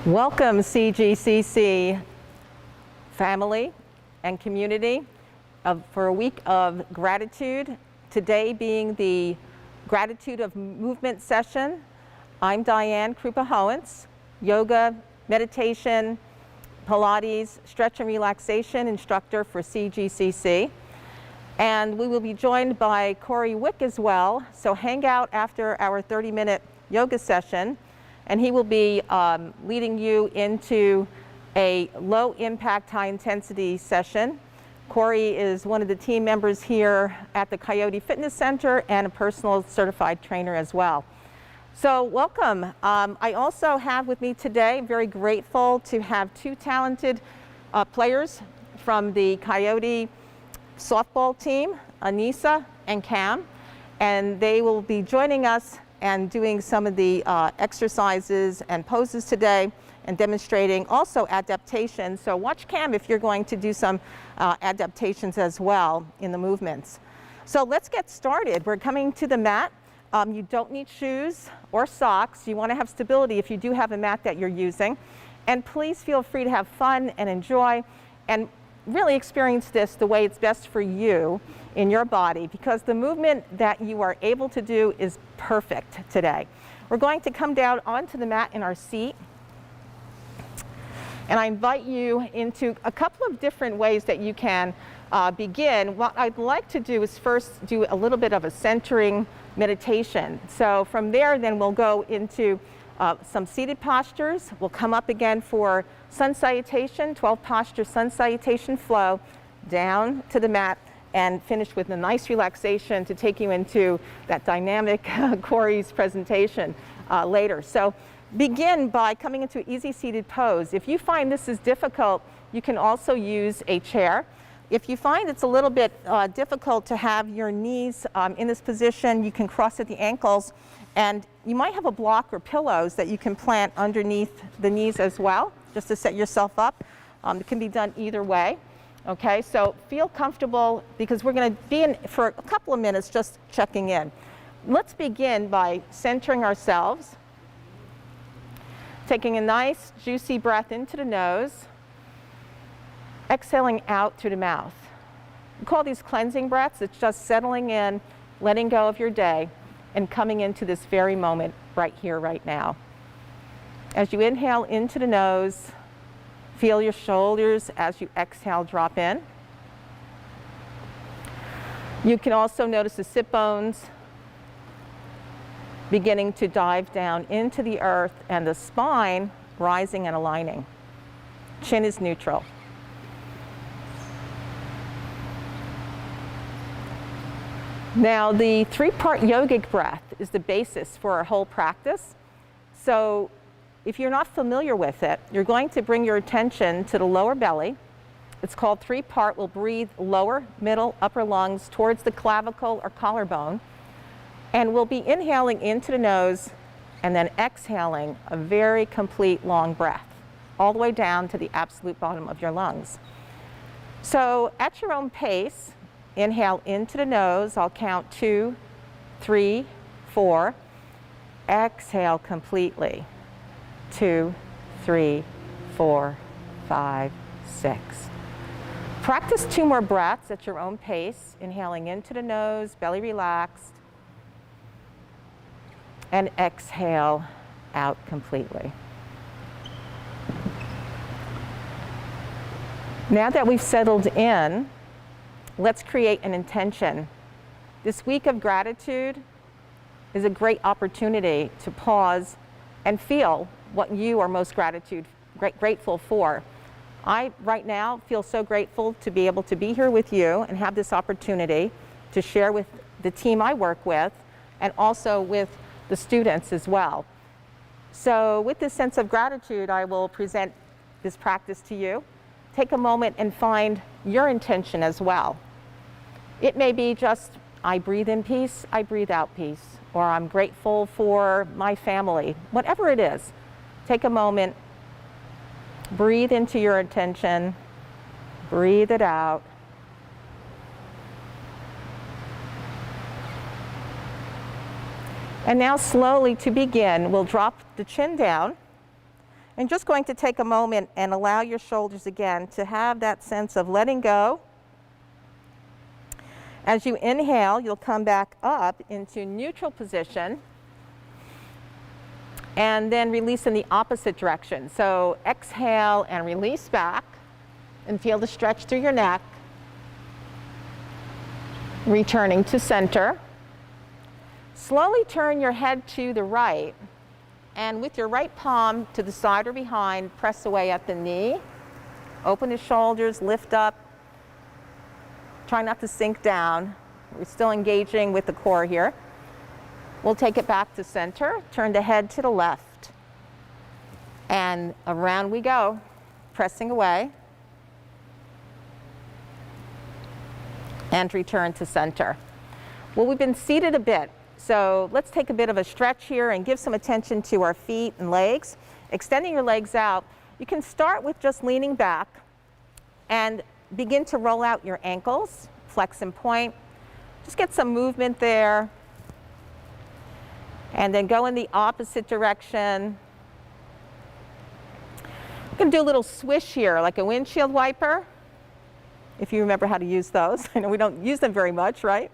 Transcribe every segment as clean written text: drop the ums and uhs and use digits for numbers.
Welcome, CGCC family and community for a week of gratitude. Today being the Gratitude of Movement session. I'm Diane Krupa-Hoentz, yoga, meditation, Pilates, stretch and relaxation instructor for CGCC. And we will be joined by Corey Wick as well. So hang out after our 30-minute yoga session, and he will be leading you into a low impact, high intensity session. Corey is one of the team members here at the Coyote Fitness Center and a personal certified trainer as well. So welcome. I also have with me today, very grateful to have two talented players from the Coyote softball team, Anissa and Cam, and they will be joining us and doing some of the exercises and poses today and demonstrating also adaptation. So watch Cam if you're going to do some adaptations as well in the movements. So let's get started. We're coming to the mat. You don't need shoes or socks. You want to have stability if you do have a mat that you're using. And please feel free to have fun and enjoy and really experience this the way it's best for you in your body, because the movement that you are able to do is perfect today. We're going to come down onto the mat in our seat, and I invite you into a couple of different ways that you can begin. What I'd like to do is first do a little bit of a centering meditation. So from there, then we'll go into some seated postures. We'll come up again for sun salutation, 12 posture sun salutation flow, down to the mat, and finish with a nice relaxation to take you into that dynamic Corey's presentation later. So begin by coming into an easy seated pose. If you find this is difficult, you can also use a chair. If you find it's a little bit difficult to have your knees in this position, you can cross at the ankles, and you might have a block or pillows that you can plant underneath the knees as well, just to set yourself up. It can be done either way. Okay, so feel comfortable, because we're going to be in for a couple of minutes just checking in. Let's begin by centering ourselves, taking a nice juicy breath into the nose, exhaling out through the mouth. We call these cleansing breaths. It's just settling in, letting go of your day, and coming into this very moment right here, right now. As you inhale into the nose, feel your shoulders as you exhale drop in. You can also notice the sit bones beginning to dive down into the earth and the spine rising and aligning. Chin is neutral. Now, the three-part yogic breath is the basis for our whole practice. So if you're not familiar with it, you're going to bring your attention to the lower belly. It's called three-part. We'll breathe lower, middle, upper lungs towards the clavicle or collarbone. And we'll be inhaling into the nose and then exhaling a very complete long breath, all the way down to the absolute bottom of your lungs. So at your own pace, inhale into the nose. I'll count 2, 3, 4. Exhale completely. 2, 3, 4, 5, 6. Practice 2 more breaths at your own pace, inhaling into the nose, belly relaxed, and exhale out completely. Now that we've settled in, let's create an intention. This week of gratitude is a great opportunity to pause and feel what you are most grateful for. I, right now, feel so grateful to be able to be here with you and have this opportunity to share with the team I work with and also with the students as well. So with this sense of gratitude, I will present this practice to you. Take a moment and find your intention as well. It may be just, I breathe in peace, I breathe out peace, or I'm grateful for my family, whatever it is. Take a moment, breathe into your intention, breathe it out. And now slowly to begin, we'll drop the chin down And just going to take a moment and allow your shoulders again to have that sense of letting go. As you inhale, you'll come back up into neutral position and then release in the opposite direction. So exhale and release back and feel the stretch through your neck. Returning to center. Slowly turn your head to the right, and with your right palm to the side or behind, press away at the knee. Open the shoulders, lift up. Try not to sink down. We're still engaging with the core here. We'll take it back to center. Turn the head to the left. And around we go, pressing away. And return to center. Well, we've been seated a bit, so let's take a bit of a stretch here and give some attention to our feet and legs. Extending your legs out, you can start with just leaning back and begin to roll out your ankles, flex and point. Just get some movement there. And then go in the opposite direction. I'm going to do a little swish here, like a windshield wiper, if you remember how to use those. I know we don't use them very much, right?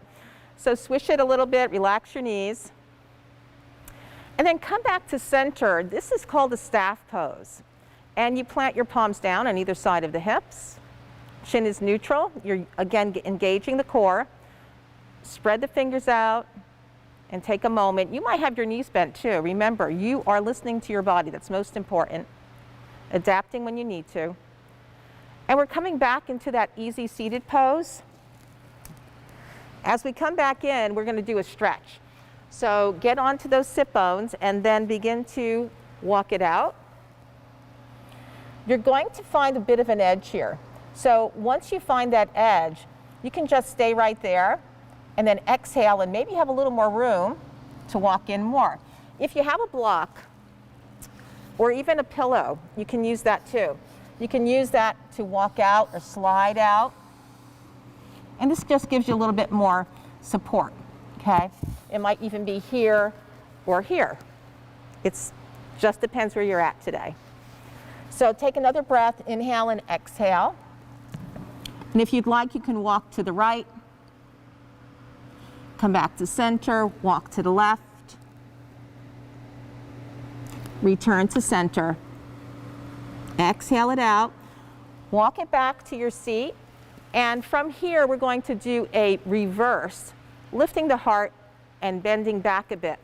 So swish it a little bit, relax your knees. And then come back to center. This is called a staff pose. And you plant your palms down on either side of the hips. Chin is neutral. You're again engaging the core. Spread the fingers out and take a moment. You might have your knees bent too. Remember, you are listening to your body. That's most important. Adapting when you need to. And we're coming back into that easy seated pose. As we come back in, we're going to do a stretch. So get onto those sit bones and then begin to walk it out. You're going to find a bit of an edge here. So once you find that edge, you can just stay right there and then exhale and maybe have a little more room to walk in more. If you have a block or even a pillow, you can use that too. You can use that to walk out or slide out. And this just gives you a little bit more support, okay? It might even be here or here. It just depends where you're at today. So take another breath, inhale and exhale. And if you'd like, you can walk to the right, come back to center, walk to the left, return to center. Exhale it out, walk it back to your seat, and from here we're going to do a reverse, lifting the heart and bending back a bit.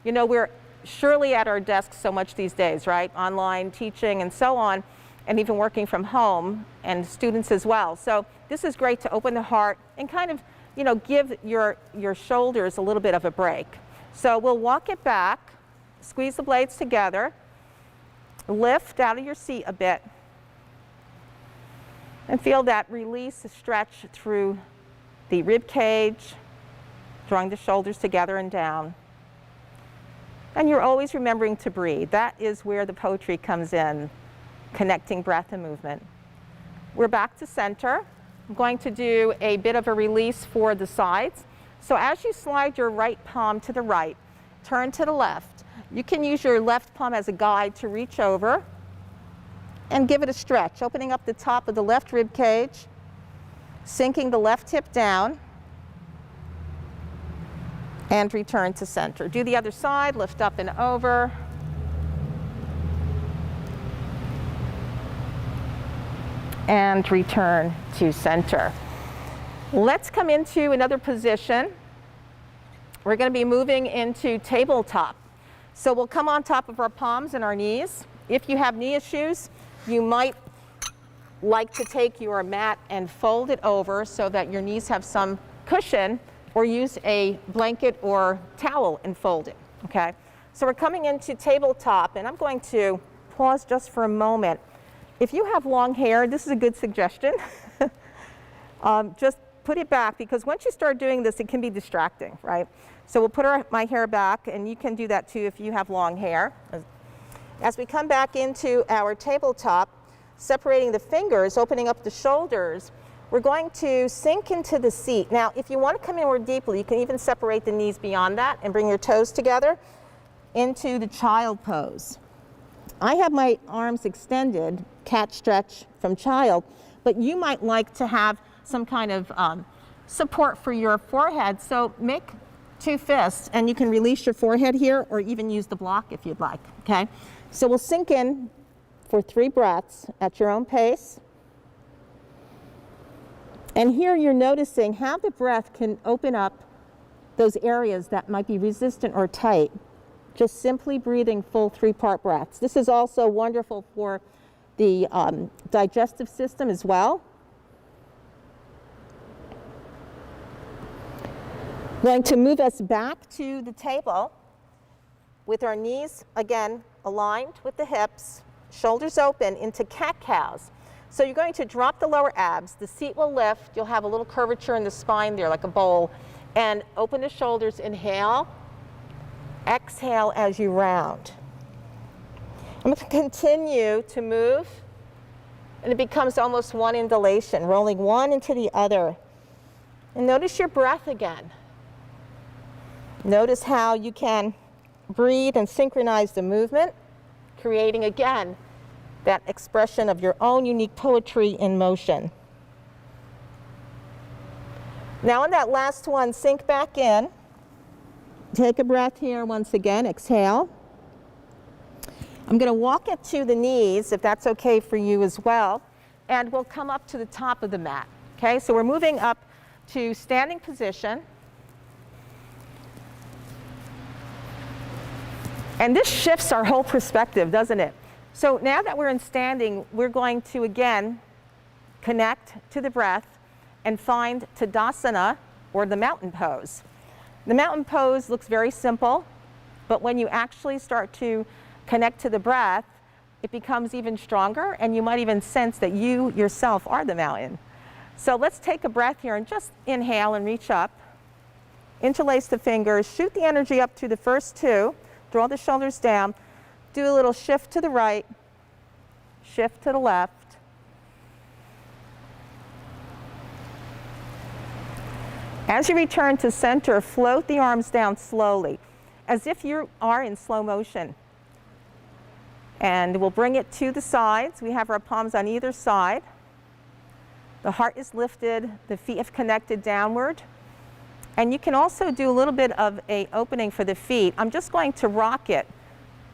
You know, we're surely at our desks so much these days, right? Online teaching and so on, and even working from home, and students as well. So this is great to open the heart and kind of, you know, give your shoulders a little bit of a break. So we'll walk it back, squeeze the blades together, lift out of your seat a bit, and feel that release, stretch through the rib cage, drawing the shoulders together and down. And you're always remembering to breathe. That is where the poetry comes in, connecting breath and movement. We're back to center. I'm going to do a bit of a release for the sides. So as you slide your right palm to the right, turn to the left. You can use your left palm as a guide to reach over and give it a stretch, opening up the top of the left rib cage, sinking the left hip down, and return to center. Do the other side, lift up and over. And return to center. Let's come into another position. We're going to be moving into tabletop. So we'll come on top of our palms and our knees. If you have knee issues, you might like to take your mat and fold it over so that your knees have some cushion, or use a blanket or towel and fold it, okay? So we're coming into tabletop, and I'm going to pause just for a moment. If you have long hair, this is a good suggestion. Just put it back, because once you start doing this, it can be distracting, right? So we'll put my hair back, and you can do that too if you have long hair. As we come back into our tabletop, separating the fingers, opening up the shoulders, we're going to sink into the seat. Now, if you want to come in more deeply, you can even separate the knees beyond that and bring your toes together into the child pose. I have my arms extended, cat stretch from child, but you might like to have some kind of support for your forehead. So make 2 fists, and you can release your forehead here or even use the block if you'd like, okay? So we'll sink in for 3 breaths at your own pace. And here you're noticing how the breath can open up those areas that might be resistant or tight. Just simply breathing full 3-part breaths. This is also wonderful for the digestive system as well. Going to move us back to the table with our knees, again, aligned with the hips, shoulders open into cat-cows. So you're going to drop the lower abs, the seat will lift, you'll have a little curvature in the spine there like a bowl, and open the shoulders, inhale, exhale as you round. I'm going to continue to move, and it becomes almost one undulation, rolling one into the other. And notice your breath again. Notice how you can breathe and synchronize the movement, creating again that expression of your own unique poetry in motion. Now on that last one, sink back in. Take a breath here once again, exhale. I'm going to walk it to the knees, if that's okay for you as well, and we'll come up to the top of the mat. Okay, so we're moving up to standing position. And this shifts our whole perspective, doesn't it? So now that we're in standing, we're going to again connect to the breath and find Tadasana, or the mountain pose. The mountain pose looks very simple, but when you actually start to connect to the breath, it becomes even stronger, and you might even sense that you yourself are the mountain. So let's take a breath here and just inhale and reach up. Interlace the fingers, shoot the energy up to the first 2, draw the shoulders down, do a little shift to the right, shift to the left. As you return to center, float the arms down slowly, as if you are in slow motion. And we'll bring it to the sides. We have our palms on either side. The heart is lifted, the feet have connected downward. And you can also do a little bit of an opening for the feet. I'm just going to rock it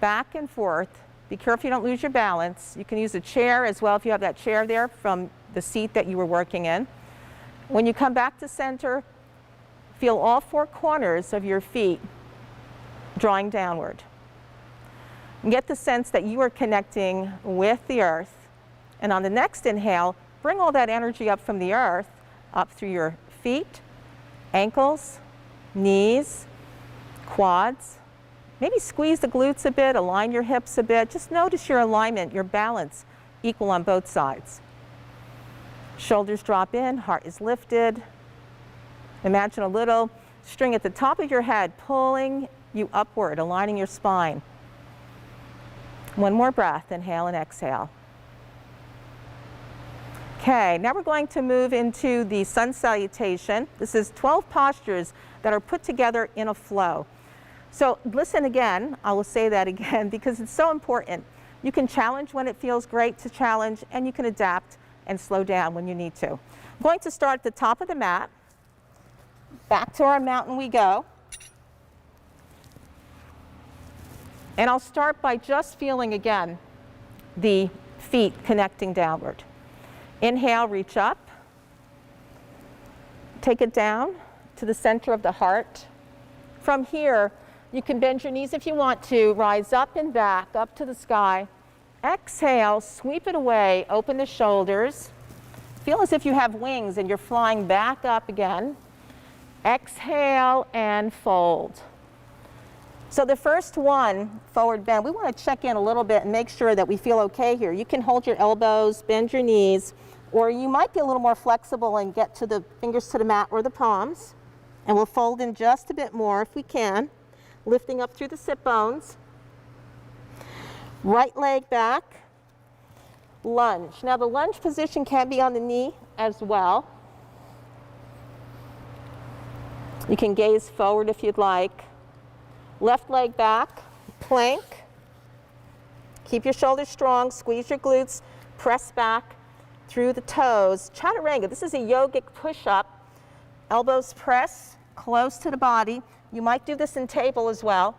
back and forth. Be careful you don't lose your balance. You can use a chair as well if you have that chair there from the seat that you were working in. When you come back to center, feel all 4 corners of your feet drawing downward. And get the sense that you are connecting with the earth. And on the next inhale, bring all that energy up from the earth, up through your feet, ankles, knees, quads. Maybe squeeze the glutes a bit, align your hips a bit. Just notice your alignment, your balance, equal on both sides. Shoulders drop in, heart is lifted. Imagine a little string at the top of your head pulling you upward, aligning your spine. One more breath, inhale and exhale. Okay, now we're going to move into the sun salutation. This is 12 postures that are put together in a flow. So listen again, I will say that again because it's so important. You can challenge when it feels great to challenge, and you can adapt and slow down when you need to. I'm going to start at the top of the mat. Back to our mountain we go. And I'll start by just feeling again the feet connecting downward. Inhale, reach up. Take it down to the center of the heart. From here, you can bend your knees if you want to, rise up and back, up to the sky. Exhale, sweep it away, open the shoulders. Feel as if you have wings and you're flying back up again. Exhale and fold. So the first one, forward bend, we want to check in a little bit and make sure that we feel okay here. You can hold your elbows, bend your knees, or you might be a little more flexible and get to the fingers to the mat or the palms. And we'll fold in just a bit more if we can, lifting up through the sit bones. Right leg back, lunge. Now the lunge position can be on the knee as well. You can gaze forward if you'd like. Left leg back, plank. Keep your shoulders strong, squeeze your glutes, press back through the toes. Chaturanga, this is a yogic push-up. Elbows press close to the body. You might do this in table as well.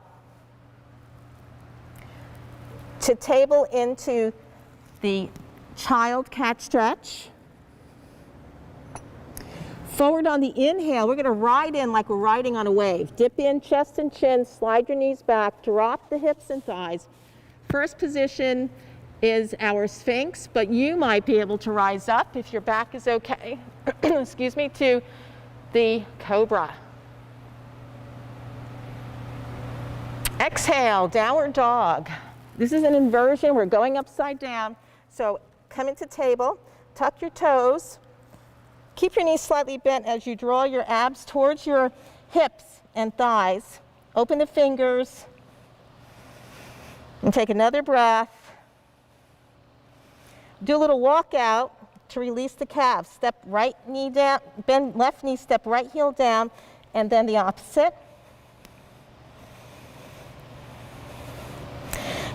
To table into the child cat stretch. Forward on the inhale, we're going to ride in like we're riding on a wave. Dip in, chest and chin, slide your knees back, drop the hips and thighs. First position is our Sphinx, but you might be able to rise up if your back is okay, excuse me, to the Cobra. Exhale, downward dog. This is an inversion. We're going upside down. So come into table, tuck your toes. Keep your knees slightly bent as you draw your abs towards your hips and thighs. Open the fingers and take another breath. Do a little walk out to release the calves. Step right knee down, bend left knee, step right heel down, and then the opposite.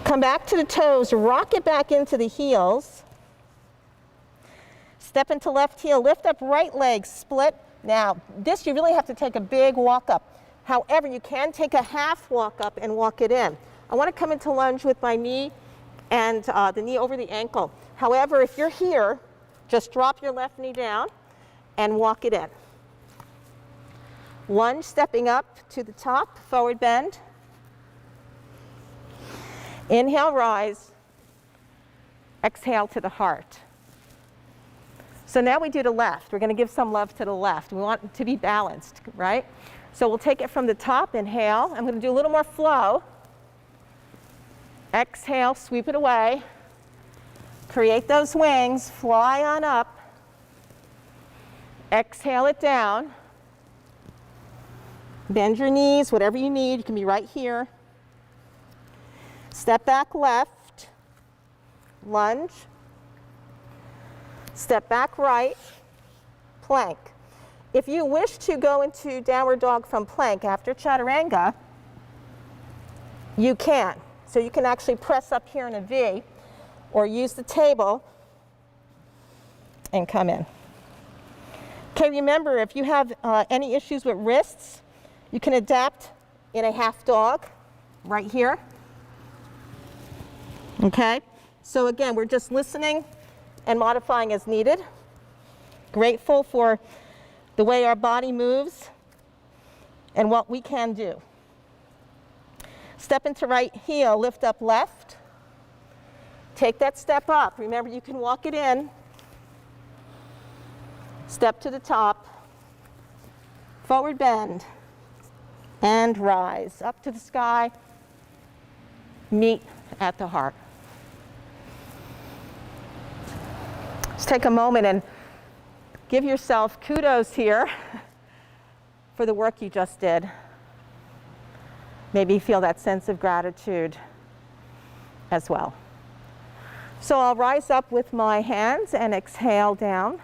Come back to the toes, rock it back into the heels. Step into left heel, lift up right leg, split. Now, this you really have to take a big walk up. However, you can take a half walk up and walk it in. I want to come into lunge with my knee and the knee over the ankle. However, if you're here, just drop your left knee down and walk it in. Lunge, stepping up to the top, forward bend. Inhale, rise. Exhale to the heart. So now we do the left. We're going to give some love to the left. We want it to be balanced, right? So we'll take it from the top, inhale. I'm going to do a little more flow. Exhale, sweep it away. Create those wings, fly on up. Exhale it down. Bend your knees, whatever you need. You can be right here. Step back left, lunge. Step back right, plank. If you wish to go into downward dog from plank after chaturanga, you can. So you can actually press up here in a V or use the table and come in. Okay, remember, if you have any issues with wrists, you can adapt in a half dog right here. Okay, so again, we're just listening and modifying as needed. Grateful for the way our body moves and what we can do. Step into right heel, lift up left. Take that step up. Remember, you can walk it in. Step to the top. Forward bend. And rise. Up to the sky. Meet at the heart. Let's take a moment and give yourself kudos here for the work you just did. Maybe feel that sense of gratitude as well. So I'll rise up with my hands and exhale down.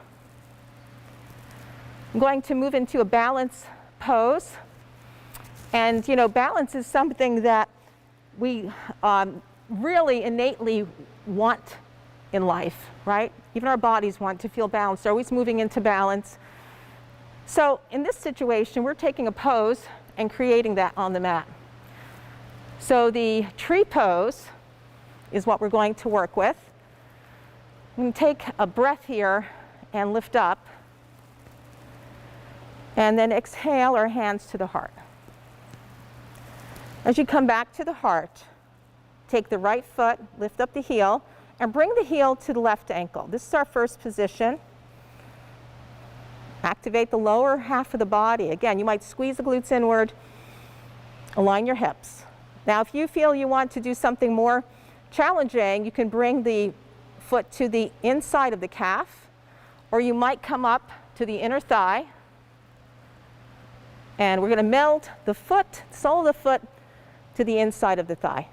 I'm going to move into a balance pose. And you know, balance is something that we really innately want in life, right? Even our bodies want to feel balanced. They're always moving into balance. So in this situation, we're taking a pose and creating that on the mat. So the tree pose is what we're going to work with. We can take a breath here and lift up. And then exhale our hands to the heart. As you come back to the heart, take the right foot, lift up the heel, and bring the heel to the left ankle. This is our first position. Activate the lower half of the body. Again, you might squeeze the glutes inward, align your hips. Now, if you feel you want to do something more challenging, you can bring the foot to the inside of the calf, or you might come up to the inner thigh. And we're going to meld the foot, sole of the foot, to the inside of the thigh.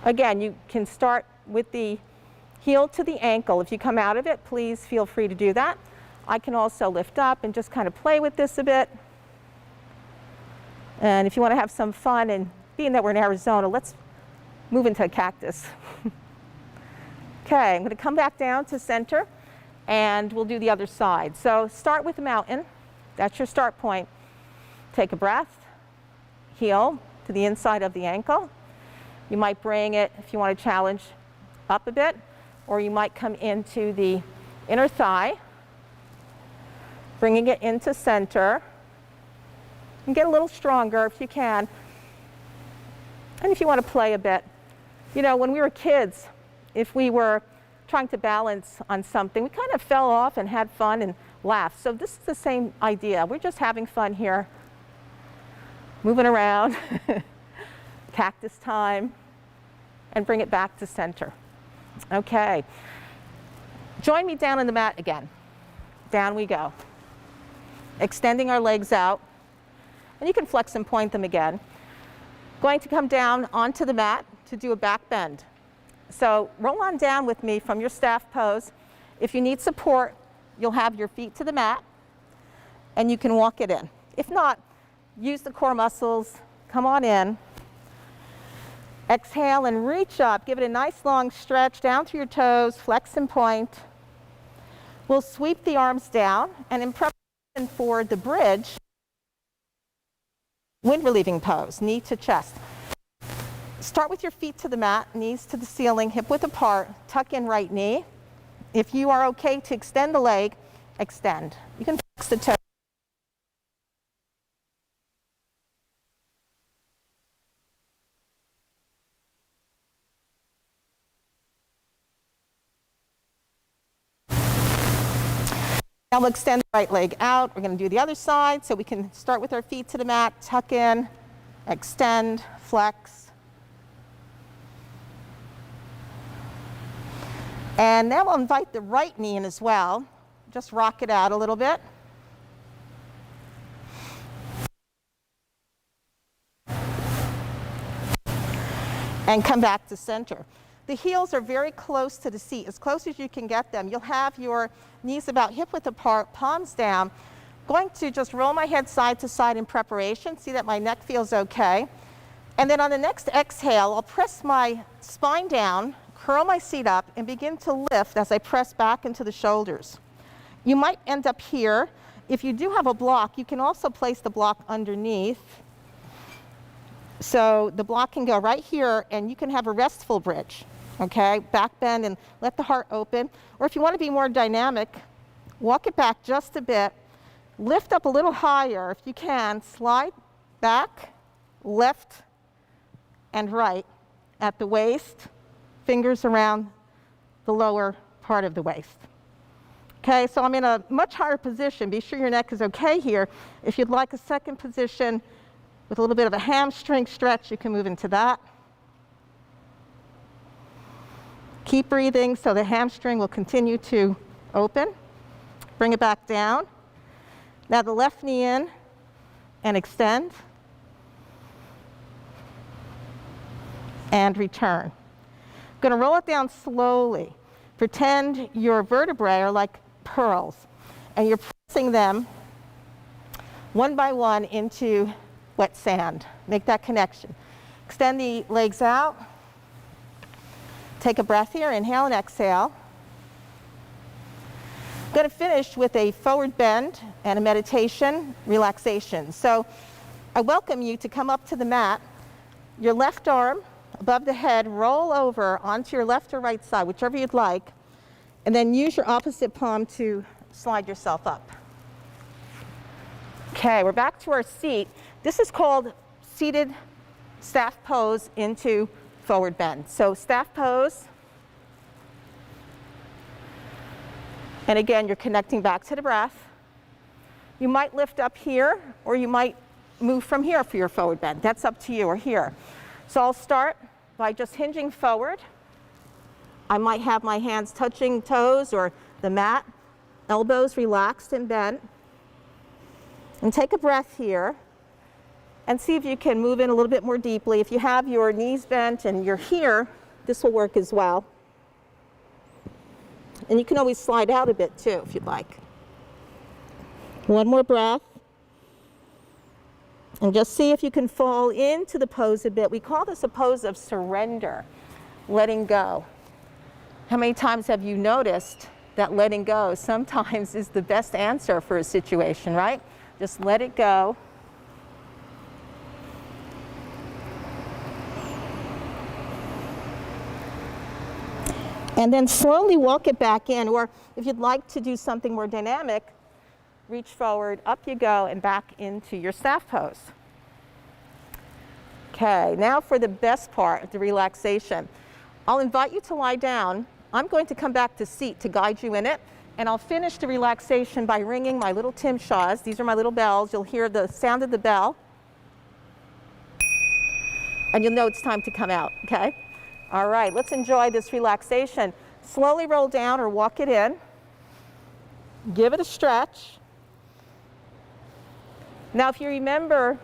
Again, you can start with the heel to the ankle. If you come out of it, please feel free to do that. I can also lift up and just kind of play with this a bit. And if you want to have some fun, and being that we're in Arizona, let's move into a cactus. Okay, I'm going to come back down to center, and we'll do the other side. So start with the mountain. That's your start point. Take a breath, heel to the inside of the ankle. You might bring it, if you want to challenge, up a bit, or you might come into the inner thigh, bringing it into center, and get a little stronger if you can. And if you want to play a bit, you know, when we were kids, if we were trying to balance on something, we kind of fell off and had fun and laughed. So this is the same idea. We're just having fun here, moving around, cactus time, and bring it back to center. Okay. Join me down on the mat again. Down we go. Extending our legs out. And you can flex and point them again. Going to come down onto the mat to do a back bend. So roll on down with me from your staff pose. If you need support, you'll have your feet to the mat, and you can walk it in. If not, use the core muscles. Come on in. Exhale and reach up. Give it a nice long stretch down through your toes. Flex and point. We'll sweep the arms down, and in preparation for the bridge, wind relieving pose, knee to chest. Start with your feet to the mat, knees to the ceiling, hip width apart, tuck in right knee. If you are okay to extend the leg, extend. You can flex the toe. Now we'll extend the right leg out. We're going to do the other side, so we can start with our feet to the mat, tuck in, extend, flex. And now we'll invite the right knee in as well. Just rock it out a little bit. And come back to center. The heels are very close to the seat, as close as you can get them. You'll have your knees about hip width apart, palms down. Going to just roll my head side to side in preparation. See that my neck feels okay. And then on the next exhale, I'll press my spine down, curl my seat up, and begin to lift as I press back into the shoulders. You might end up here. If you do have a block, you can also place the block underneath. So the block can go right here, and you can have a restful bridge. Okay, back bend and let the heart open. Or if you want to be more dynamic, walk it back just a bit. Lift up a little higher if you can. Slide back, left and right at the waist. Fingers around the lower part of the waist. Okay, so I'm in a much higher position. Be sure your neck is okay here. If you'd like a second position with a little bit of a hamstring stretch, you can move into that. Keep breathing so the hamstring will continue to open. Bring it back down. Now the left knee in and extend. And return. I'm going to roll it down slowly. Pretend your vertebrae are like pearls, and you're pressing them one by one into wet sand. Make that connection. Extend the legs out. Take a breath here, inhale and exhale. I'm going to finish with a forward bend and a meditation relaxation. So I welcome you to come up to the mat. Your left arm above the head, roll over onto your left or right side, whichever you'd like, and then use your opposite palm to slide yourself up. Okay, we're back to our seat. This is called seated staff pose into forward bend. So staff pose. And again, you're connecting back to the breath. You might lift up here, or you might move from here for your forward bend. That's up to you, or here. So I'll start by just hinging forward. I might have my hands touching toes or the mat, elbows relaxed and bent. And take a breath here and see if you can move in a little bit more deeply. If you have your knees bent and you're here, this will work as well. And you can always slide out a bit too if you'd like. One more breath. And just see if you can fall into the pose a bit. We call this a pose of surrender, letting go. How many times have you noticed that letting go sometimes is the best answer for a situation, right? Just let it go. And then slowly walk it back in, or if you'd like to do something more dynamic, reach forward, up you go, and back into your staff pose. Okay, now for the best part, the relaxation. I'll invite you to lie down. I'm going to come back to seat to guide you in it, and I'll finish the relaxation by ringing my little Tim Shaws. These are my little bells. You'll hear the sound of the bell, and you'll know it's time to come out, okay? All right, let's enjoy this relaxation. Slowly roll down or walk it in. Give it a stretch. Now, if you remember,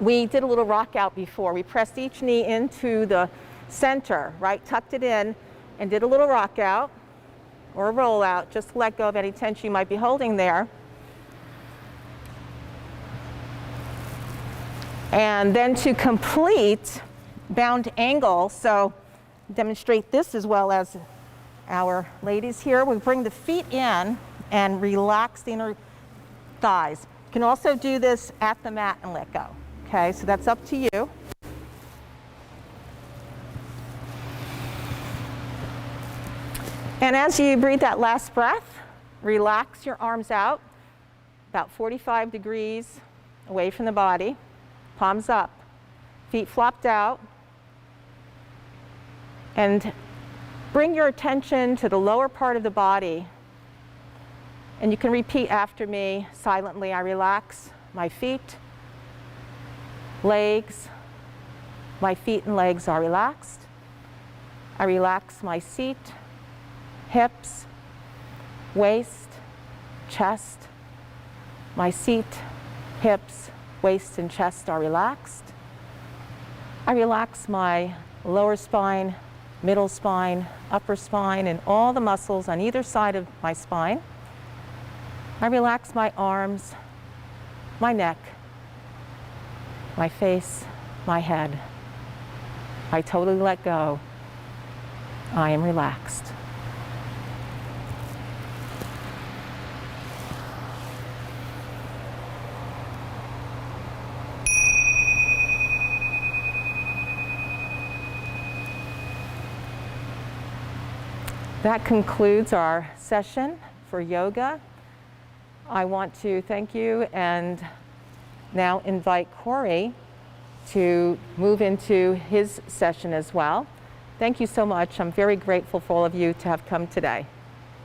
we did a little rock out before. We pressed each knee into the center, right? Tucked it in and did a little rock out or a roll out, just to let go of any tension you might be holding there. And then to complete bound angle, so demonstrate this as well as our ladies here. We bring the feet in and relax the inner thighs. You can also do this at the mat and let go. Okay, so that's up to you. And as you breathe that last breath, relax your arms out, about 45 degrees away from the body, palms up, feet flopped out, and bring your attention to the lower part of the body. And you can repeat after me silently. I relax my feet, legs. My feet and legs are relaxed. I relax my seat, hips, waist, chest. My seat, hips, waist, and chest are relaxed. I relax my lower spine, middle spine, upper spine, and all the muscles on either side of my spine. I relax my arms, my neck, my face, my head. I totally let go. I am relaxed. That concludes our session for yoga. I want to thank you and now invite Corey to move into his session as well. Thank you so much. I'm very grateful for all of you to have come today.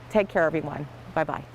Take care, everyone. Bye-bye.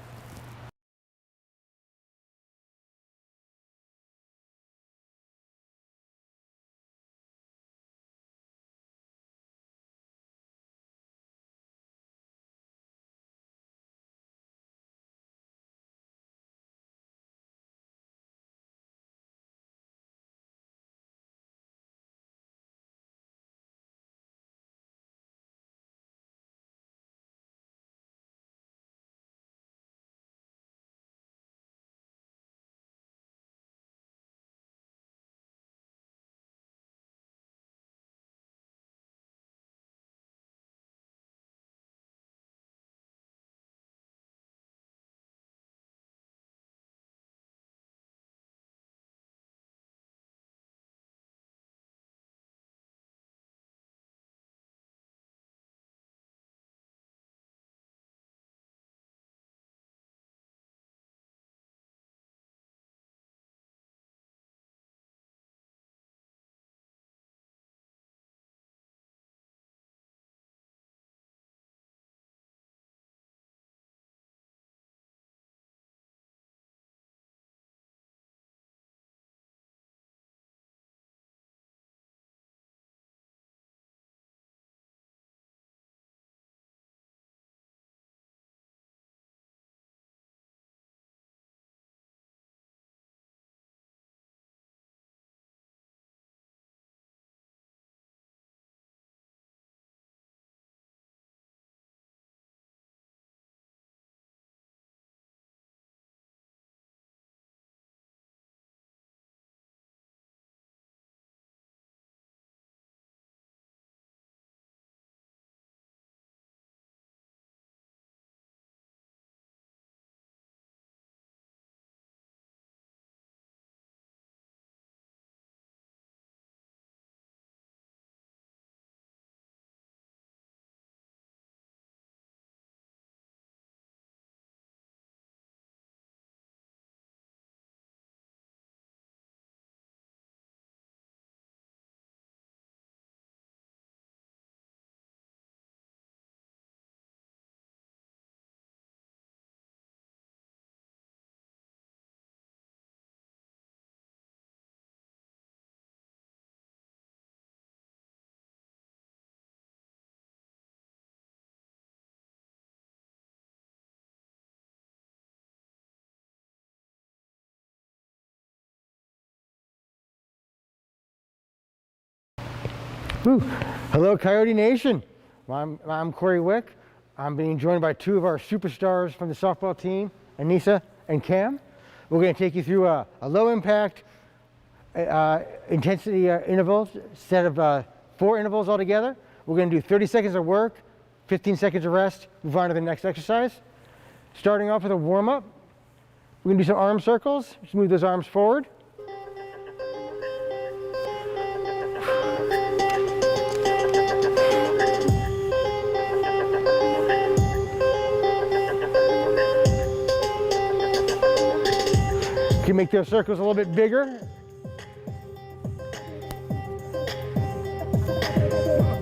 Woo. Hello, Coyote Nation. I'm Corey Wick. I'm being joined by two of our superstars from the softball team, Anissa and Cam. We're going to take you through a low impact intensity intervals, set of 4 intervals altogether. We're going to do 30 seconds of work, 15 seconds of rest, move on to the next exercise. Starting off with a warm up. We're going to do some arm circles. Just move those arms forward. You can make those circles a little bit bigger.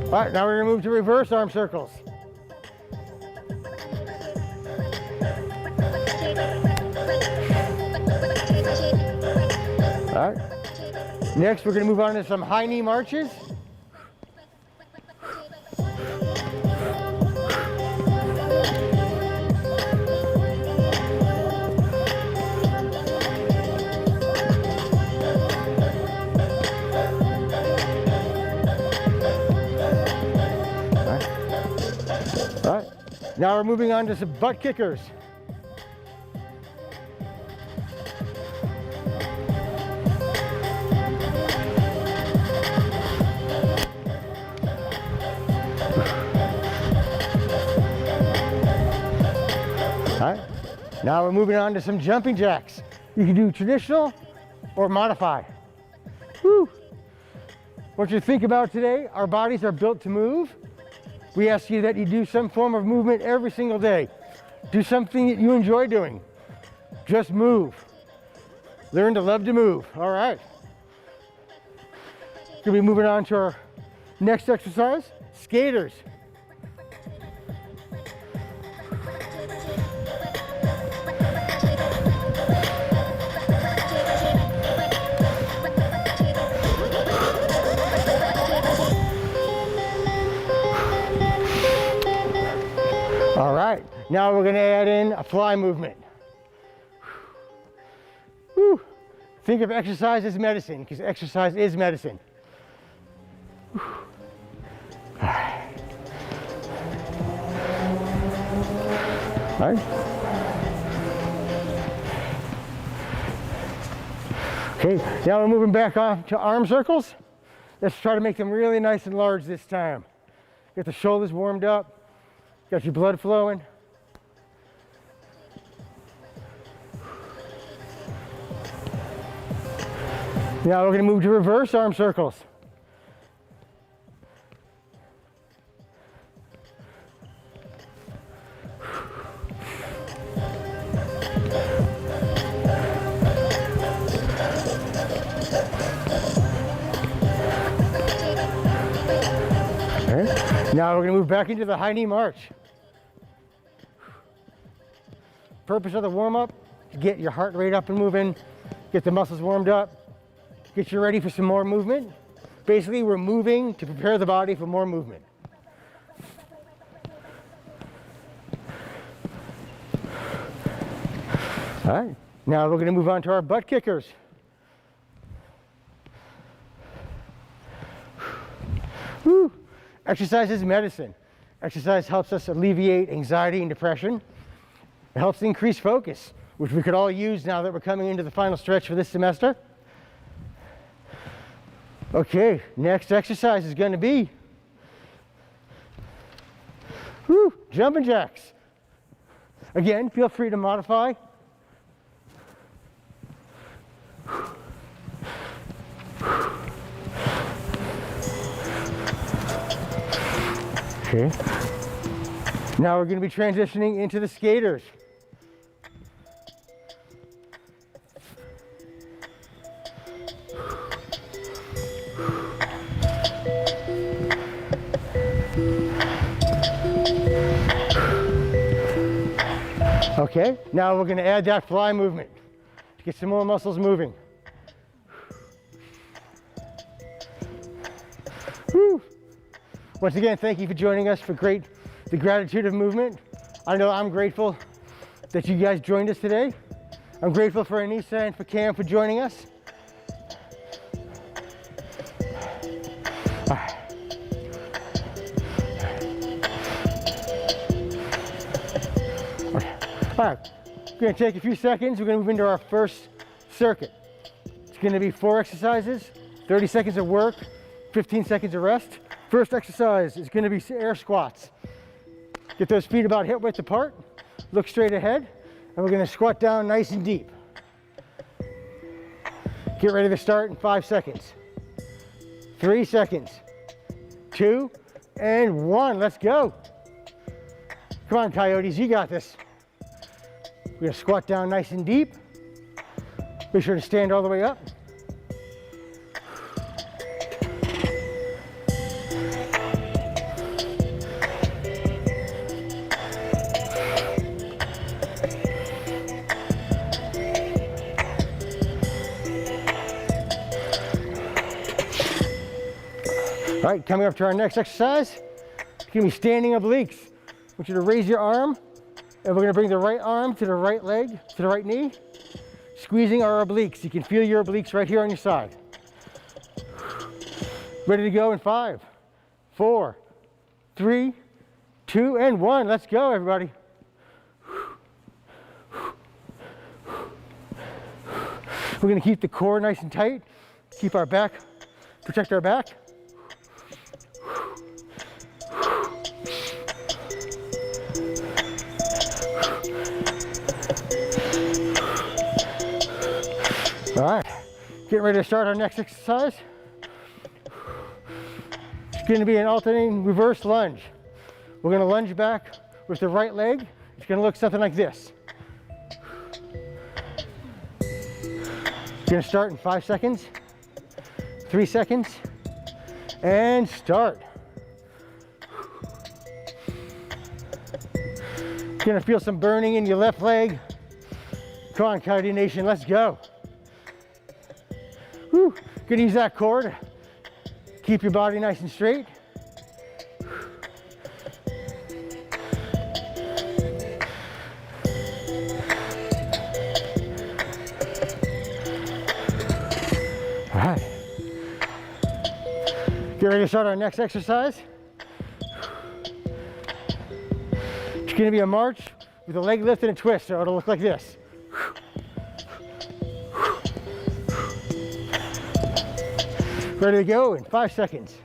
All right, now we're going to move to reverse arm circles. All right. Next, we're going to move on to some high knee marches. All right. Now we're moving on to some butt kickers. All right. Now we're moving on to some jumping jacks. You can do traditional or modify. Woo. What you think about today, our bodies are built to move. We ask you that you do some form of movement every single day. Do something that you enjoy doing. Just move. Learn to love to move. All right. We'll be moving on to our next exercise, skaters. All right, now we're going to add in a fly movement. Whew. Think of exercise as medicine, because exercise is medicine. All right. Okay, now we're moving back on to arm circles. Let's try to make them really nice and large this time. Get the shoulders warmed up. Got your blood flowing. Now we're going to move to reverse arm circles. Okay. Now we're going to move back into the high knee march. Purpose of the warm-up, to get your heart rate up and moving, get the muscles warmed up, get you ready for some more movement. Basically, we're moving to prepare the body for more movement. All right, now we're going to move on to our butt kickers. Woo. Exercise is medicine. Exercise helps us alleviate anxiety and depression. It helps increase focus, which we could all use now that we're coming into the final stretch for this semester. Okay, next exercise is going to be jumping jacks. Again, feel free to modify. Okay. Now we're going to be transitioning into the skaters. Okay, now we're going to add that fly movement to get some more muscles moving. Woo. Once again, thank you for joining us for the gratitude of movement. I know I'm grateful that you guys joined us today. I'm grateful for Anissa and for Cam for joining us. All right, we're gonna take a few seconds. We're gonna move into our first circuit. It's gonna be 4 exercises, 30 seconds of work, 15 seconds of rest. First exercise is gonna be air squats. Get those feet about hip width apart, look straight ahead, and we're gonna squat down nice and deep. Get ready to start in 5 seconds. 3 seconds, 2, and 1, let's go. Come on, coyotes, you got this. We're gonna squat down nice and deep. Be sure to stand all the way up. All right, coming up to our next exercise, it's gonna be standing obliques. I want you to raise your arm, and we're gonna bring the right arm to the right leg, to the right knee, squeezing our obliques. You can feel your obliques right here on your side. Ready to go in 5, 4, 3, 2, and 1. Let's go, everybody. We're gonna keep the core nice and tight, keep our back, protect our back. All right, getting ready to start our next exercise. It's going to be an alternating reverse lunge. We're going to lunge back with the right leg. It's going to look something like this. Going to start in 5 seconds, 3 seconds, and start. Going to feel some burning in your left leg. Come on, Coyote Nation, let's go. Whew. Gonna use that core to keep your body nice and straight. All right. Get ready to start our next exercise. It's gonna be a march with a leg lift and a twist, so it'll look like this. Ready to go in 5 seconds.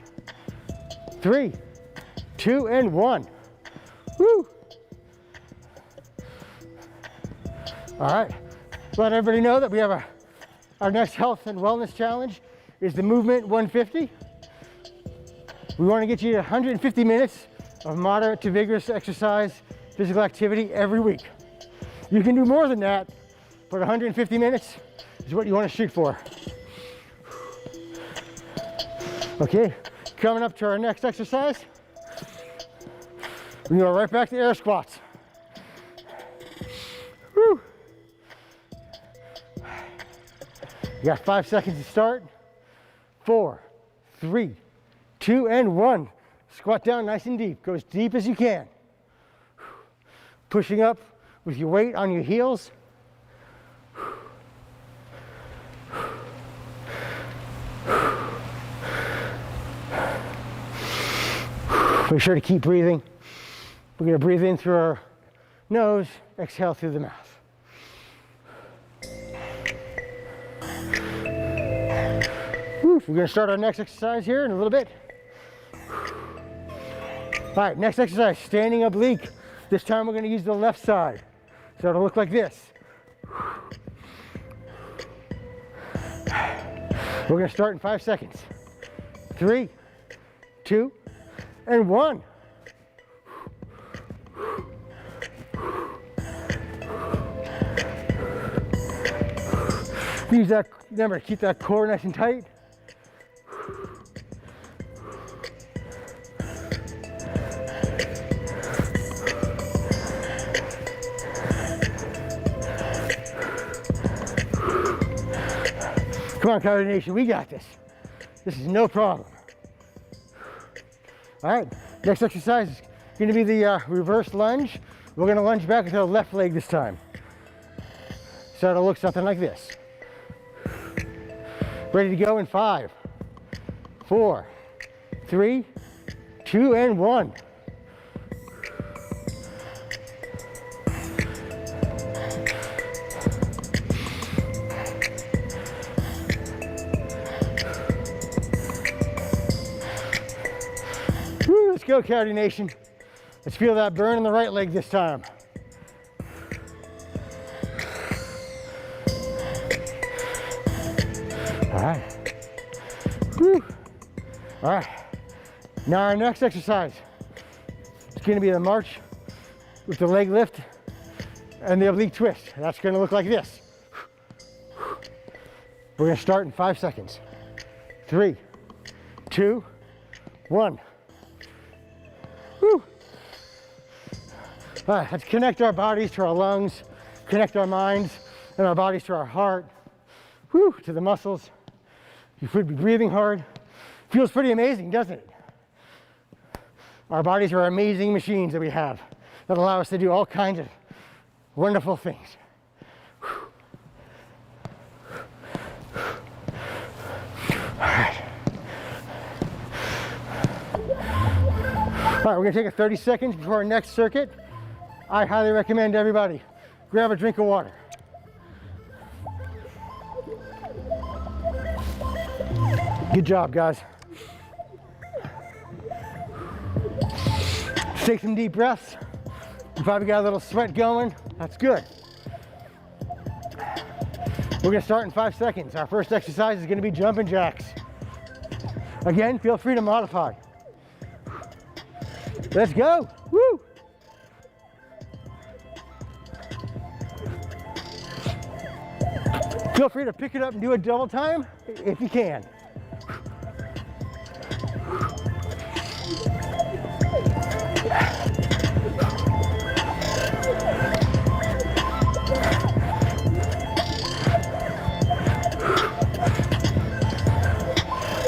3, 2, and 1. Woo! All right, let everybody know that we have our next health and wellness challenge is the Movement 150. We want to get you 150 minutes of moderate to vigorous exercise, physical activity every week. You can do more than that, but 150 minutes is what you want to shoot for. Okay, coming up to our next exercise, we go right back to air squats. Woo! You got 5 seconds to start. 4, 3, 2, and 1. Squat down nice and deep. Go as deep as you can. Pushing up with your weight on your heels. Make sure to keep breathing. We're going to breathe in through our nose, exhale through the mouth. We're going to start our next exercise here in a little bit. All right, next exercise, standing oblique. This time we're going to use the left side. So it'll look like this. We're going to start in 5 seconds. 3, 2, and 1. Use that, remember, keep that core nice and tight. Come on, Coyote Nation, we got this. This is no problem. All right, next exercise is going to be the reverse lunge. We're going to lunge back with our left leg this time. So it'll look something like this. Ready to go in 5, 4, 3, 2, and 1. go, Coyote Nation. Let's feel that burn in the right leg this time. All right. Whew. All right. Now our next exercise is going to be the march with the leg lift and the oblique twist. That's going to look like this. We're going to start in 5 seconds. 3, 2, 1. Woo. All right, let's connect our bodies to our lungs, connect our minds and our bodies to our heart, woo, to the muscles. You should be breathing hard. Feels pretty amazing, doesn't it? Our bodies are amazing machines that we have that allow us to do all kinds of wonderful things. All right, we're gonna take a 30 seconds before our next circuit. I highly recommend everybody grab a drink of water. Good job, guys. Take some deep breaths. You probably got a little sweat going. That's good. We're gonna start in 5 seconds. Our first exercise is gonna be jumping jacks. Again, feel free to modify. Let's go. Woo! Feel free to pick it up and do a double time if you can.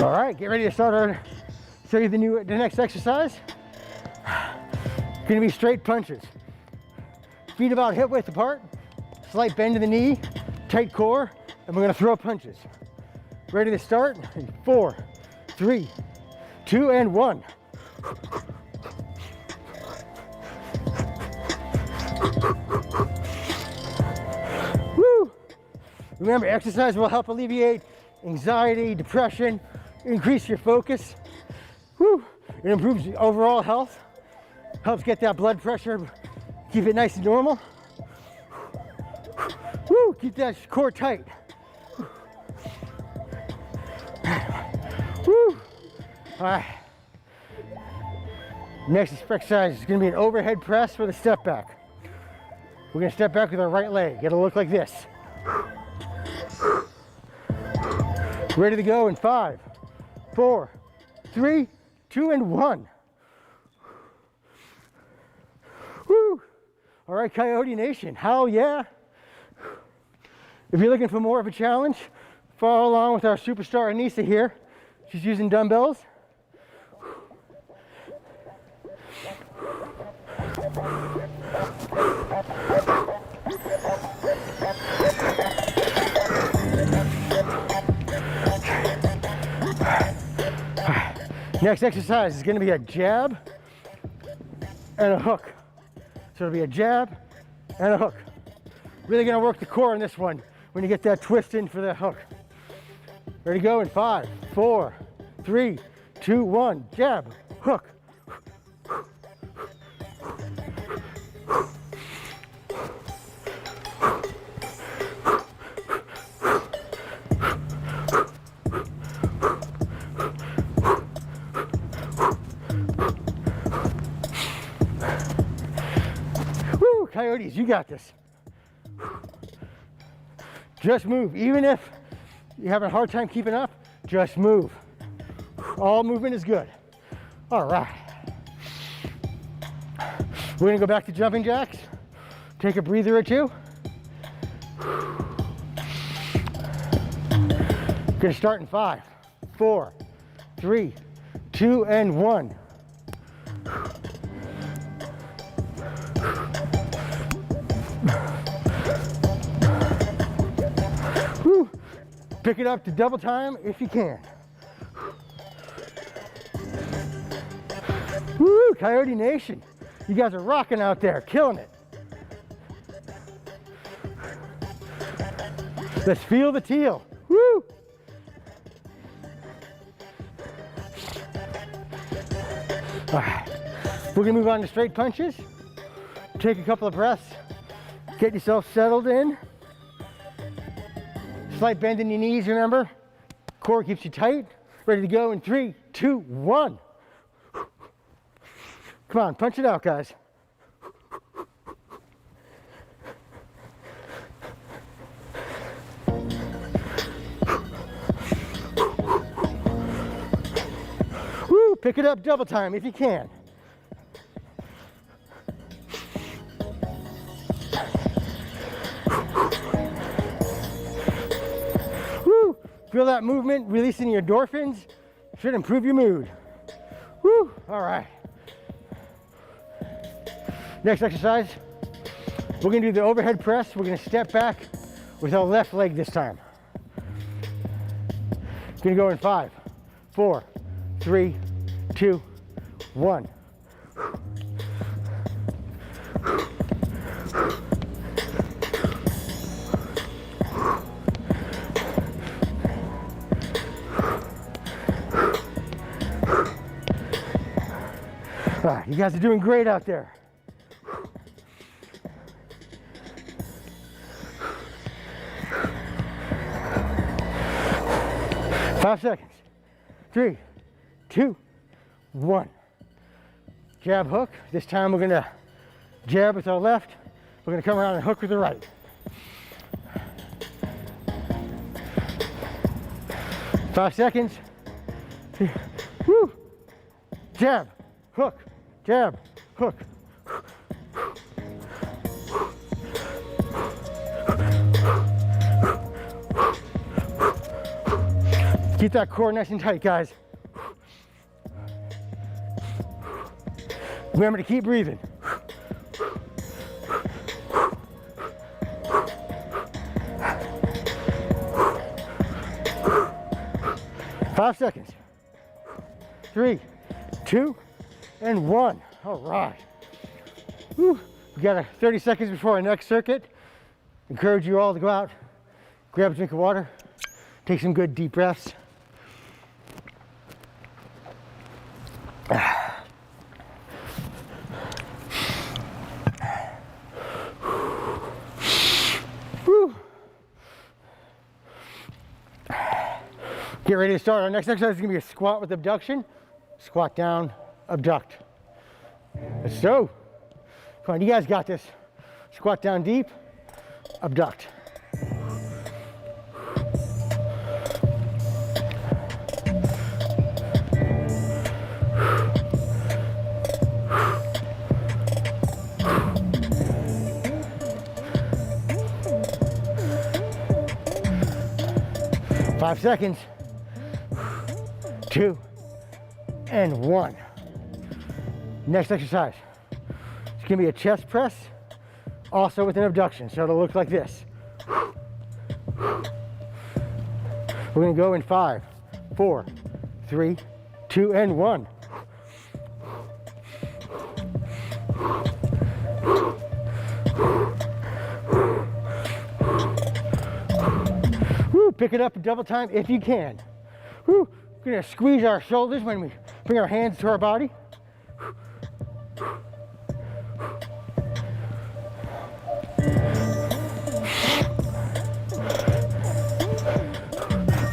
All right, get ready to show you the next exercise. Gonna be straight punches. Feet about hip width apart, slight bend to the knee, tight core, and we're gonna throw punches. Ready to start? 4, 3, 2, and 1. Woo! Remember, exercise will help alleviate anxiety, depression, increase your focus. Woo! It improves the overall health, helps get that blood pressure, keep it nice and normal. Woo! Keep that core tight. Woo! All right. Next exercise is going to be an overhead press with a step back. We're going to step back with our right leg. It'll look like this. Ready to go in 5, 4, 3, 2, and 1. Woo! All right, Coyote Nation, hell yeah. If you're looking for more of a challenge, follow along with our superstar Anissa here. She's using dumbbells. Next exercise is going to be a jab and a hook. So it'll be a jab and a hook. Really going to work the core on this one when you get that twist in for the hook. Ready to go in 5, 4, 3, 2, 1. Jab, hook. Woo, Coyotes, you got this. Just move. Even if you're having a hard time keeping up, just move. All movement is good. All right. We're gonna go back to jumping jacks. Take a breather or two. Gonna start in 5, 4, 3, 2, and 1. Woo. Pick it up to double time if you can. Woo, Coyote Nation. You guys are rocking out there, killing it. Let's feel the teal. Woo! All right. We're gonna move on to straight punches. Take a couple of breaths. Get yourself settled in. Slight bend in your knees, remember? Core keeps you tight. Ready to go in 3, 2, 1. Come on, punch it out, guys. Woo, pick it up double time if you can. Woo, feel that movement, releasing your endorphins. Should improve your mood. Woo, all right. Next exercise, we're gonna do the overhead press. We're gonna step back with our left leg this time. Gonna go in 5, 4, 3, 2, 1. All right, you guys are doing great out there. 5 seconds. 3, 2, 1. Jab, hook. This time we're gonna jab with our left. We're gonna come around and hook with the right. 5 seconds. Woo. Jab, hook, jab, hook. Keep that core nice and tight, guys. Remember to keep breathing. 5 seconds. 3, 2, and 1. All right. Whew. We got 30 seconds before our next circuit. Encourage you all to go out, grab a drink of water, take some good deep breaths. Get ready to start. Our next exercise is gonna be a squat with abduction. Squat down, abduct. Let's go. Come on, you guys got this. Squat down deep, abduct. Five seconds. 2, and 1. Next exercise. It's gonna be a chest press, also with an abduction. So it'll look like this. We're gonna go in 5, 4, 3, 2, and 1. Woo, pick it up double time if you can. Woo. We're gonna squeeze our shoulders when we bring our hands to our body.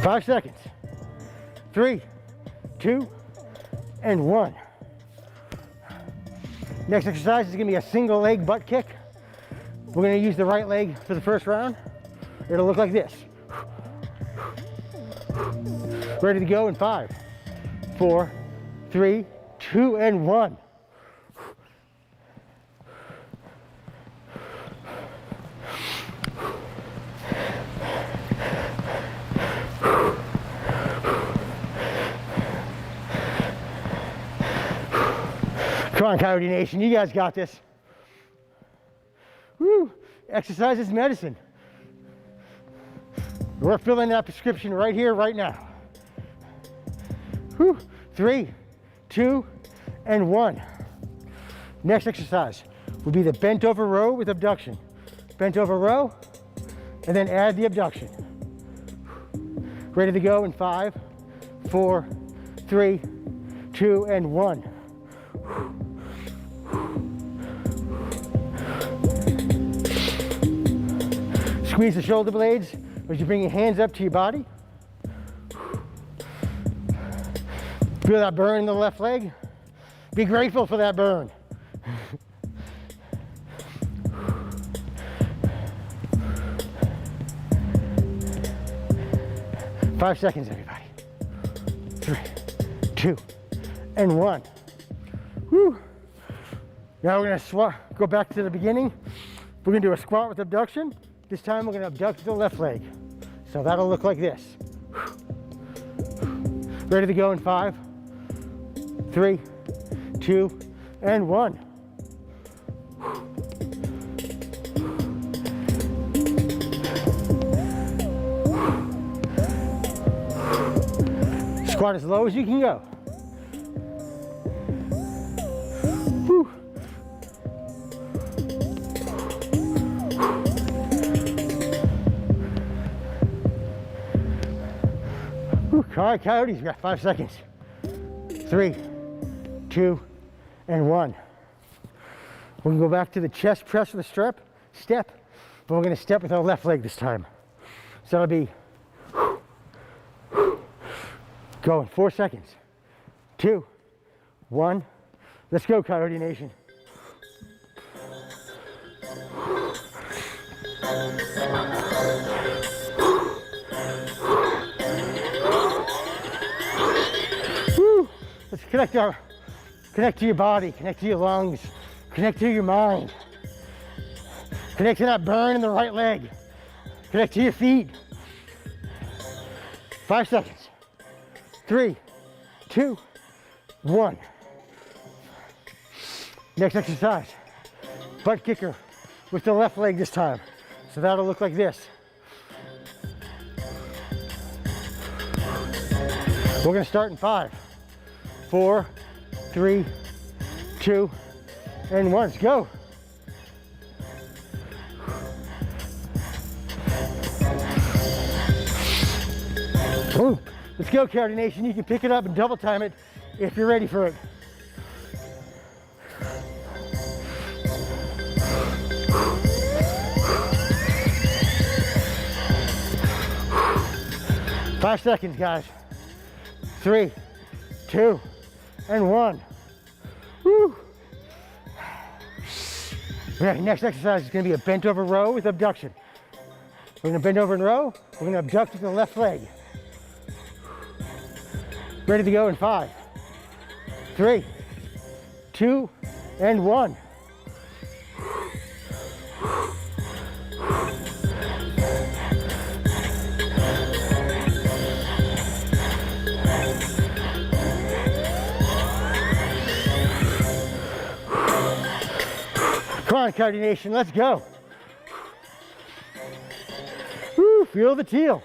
Five seconds. 3, 2, and 1. Next exercise is gonna be a single leg butt kick. We're gonna use the right leg for the first round. It'll look like this. Ready to go in 5, 4, 3, 2, and 1. Come on, Coyote Nation, you guys got this. Woo! Exercise is medicine. We're filling that prescription right here, right now. Whew. 3, 2, and 1. Next exercise will be the bent over row with abduction. Bent over row, and then add the abduction. Ready to go in 5, 4, 3, 2, and 1. Squeeze the shoulder blades as you bring your hands up to your body. Feel that burn in the left leg? Be grateful for that burn. 5 seconds, everybody. 3, 2, and 1. Whew. Now we're gonna go back to the beginning. We're gonna do a squat with abduction. This time we're gonna abduct the left leg. So that'll look like this. Ready to go in 5, 3, 2, and 1. Squat as low as you can go. Whew. Whew. All right, coyotes, we got 5 seconds. 3, 2, and 1. We're gonna go back to the chest press with the step, but we're gonna step with our left leg this time. So that'll be go in 4 seconds. 2, 1. Let's go, Coyote Nation. Woo. Let's connect to your body, connect to your lungs, connect to your mind. Connect to that burn in the right leg. Connect to your feet. 5 seconds. 3, 2, 1. Next exercise, butt kicker with the left leg this time. So that'll look like this. We're gonna start in 5, 4, 3, 2, and 1. Let's go. Ooh. Let's go, Coyote Nation. You can pick it up and double time it if you're ready for it. Five seconds, guys. 3, 2, and 1. Woo. Okay, next exercise is gonna be a bent over row with abduction. We're gonna bend over and row. We're gonna abduct with the left leg. Ready to go in 5, 3, 2, and 1. Come on, Coyote Nation, let's go. Woo, feel the teal.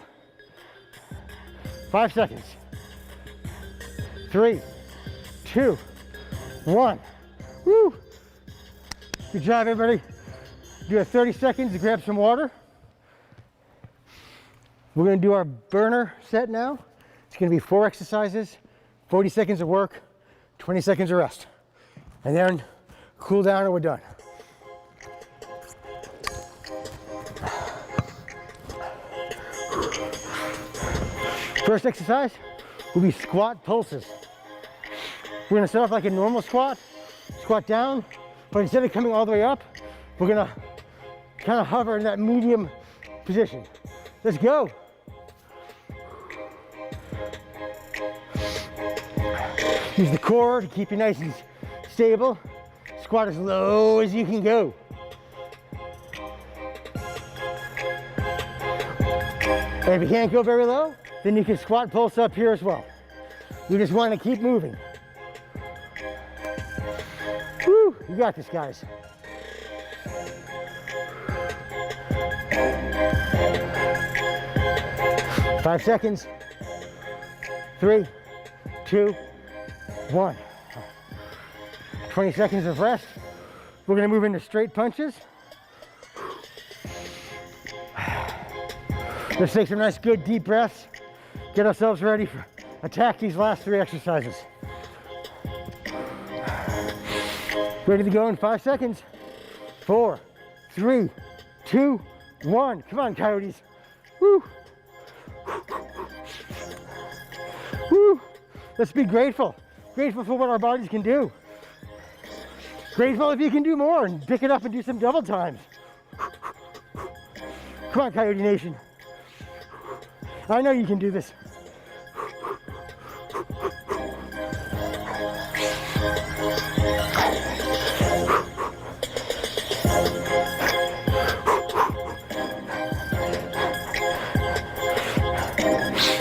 5 seconds. 3, 2, 1. Woo! Good job, everybody. Do a 30 seconds to grab some water. We're gonna do our burner set now. It's gonna be 4 exercises, 40 seconds of work, 20 seconds of rest. And then cool down and we're done. First exercise will be squat pulses. We're gonna start off like a normal squat down, but instead of coming all the way up, we're gonna kind of hover in that medium position. Let's go. Use the core to keep you nice and stable. Squat as low as you can go. And if you can't go very low, then you can squat pulse up here as well. You just want to keep moving. Woo, you got this, guys. Five seconds. 3, 2, 1. 20 seconds of rest. We're gonna move into straight punches. Let's take some nice, good, deep breaths. Get ourselves ready for attack these last 3 exercises. Ready to go in 5 seconds. 4, 3, 2, 1. Come on, coyotes. Woo. Woo. Let's be grateful. Grateful for what our bodies can do. Grateful if you can do more and pick it up and do some double times. Come on, Coyote Nation. I know you can do this.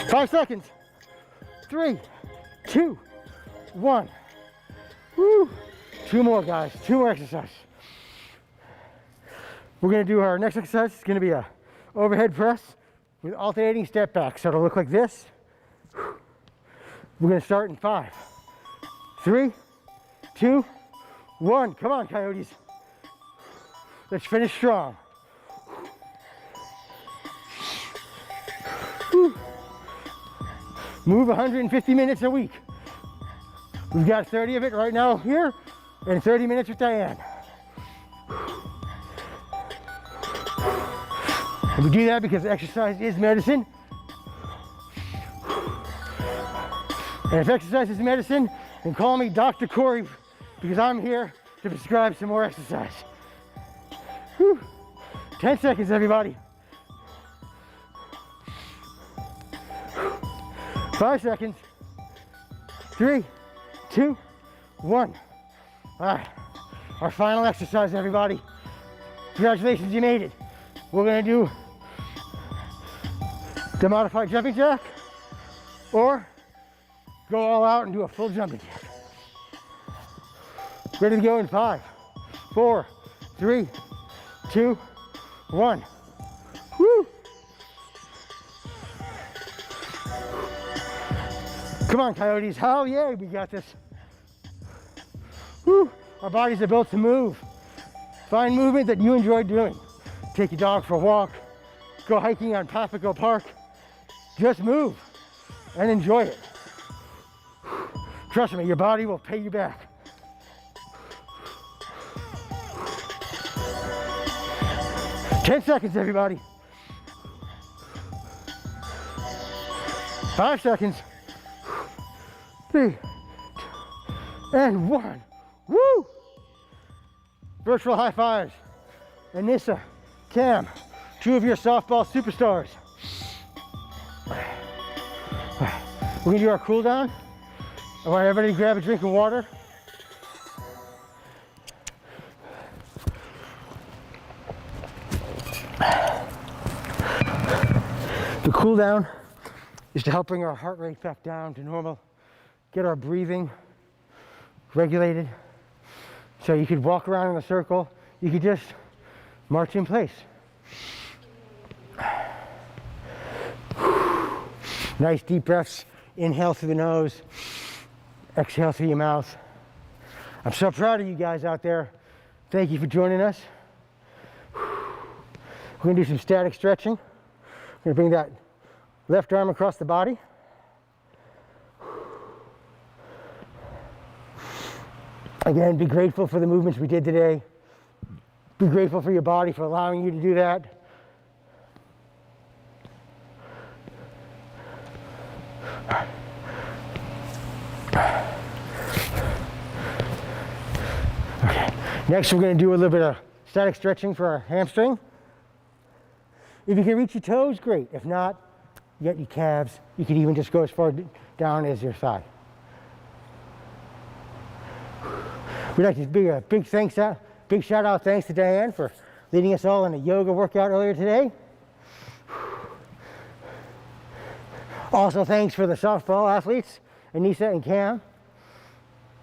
Five seconds. 3, 2, 1. Woo. 2 more, guys. 2 more exercises. We're going to do our next exercise. It's going to be a overhead press with alternating step back. So it'll look like this. We're going to start in 5, 3, 2, 1. Come on, coyotes. Let's finish strong. Whew. Move 150 minutes a week. We've got 30 of it right now here and 30 minutes with Diane. And we do that because exercise is medicine. And if exercise is medicine, then call me Dr. Corey, because I'm here to prescribe some more exercise. Whew. 10 seconds, everybody. 5 seconds. 3, 2, 1. All right, our final exercise, everybody. Congratulations, you made it. We're gonna do the modified jumping jack, or go all out and do a full jumping jack. Ready to go in 5, 4, 3, 2, 1. Woo! Come on, coyotes. Oh yeah, we got this. Woo! Our bodies are built to move. Find movement that you enjoy doing. Take your dog for a walk. Go hiking on Papago Park. Just move and enjoy it. Trust me, your body will pay you back. Ten seconds, everybody. 5 seconds. 3, 2, and 1. Woo! Virtual high fives. Anissa, Cam, 2 of your softball superstars. We're gonna do our cool down. I want everybody to grab a drink of water. The cool down is to help bring our heart rate back down to normal, get our breathing regulated. So you could walk around in a circle, you could just march in place. Nice deep breaths. Inhale through the nose, exhale through your mouth. I'm so proud of you guys out there. Thank you for joining us. We're gonna do some static stretching. We're gonna bring that left arm across the body. Again, be grateful for the movements we did today. Be grateful for your body for allowing you to do that. Okay. Next, we're going to do a little bit of static stretching for our hamstring. If you can reach your toes, great. If not, you got your calves. You could even just go as far down as your thigh. We'd like to give a big shout out thanks to Diane for leading us all in a yoga workout earlier today. Also, thanks for the softball athletes, Anissa and Cam.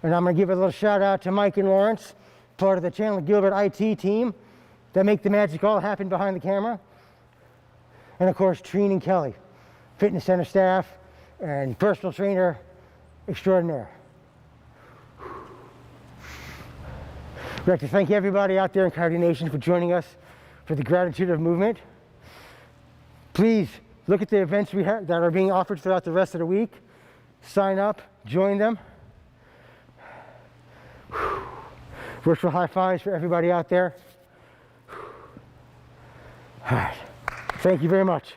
And I'm going to give a little shout out to Mike and Lawrence, part of the Chandler-Gilbert IT team that make the magic all happen behind the camera. And of course, Treen and Kelly, fitness center staff and personal trainer extraordinaire. We'd like to thank everybody out there in Coyote Nation for joining us for the Gratitude of Movement. Please look at the events we have that are being offered throughout the rest of the week. Sign up, join them. Virtual high fives for everybody out there. All right. Thank you very much.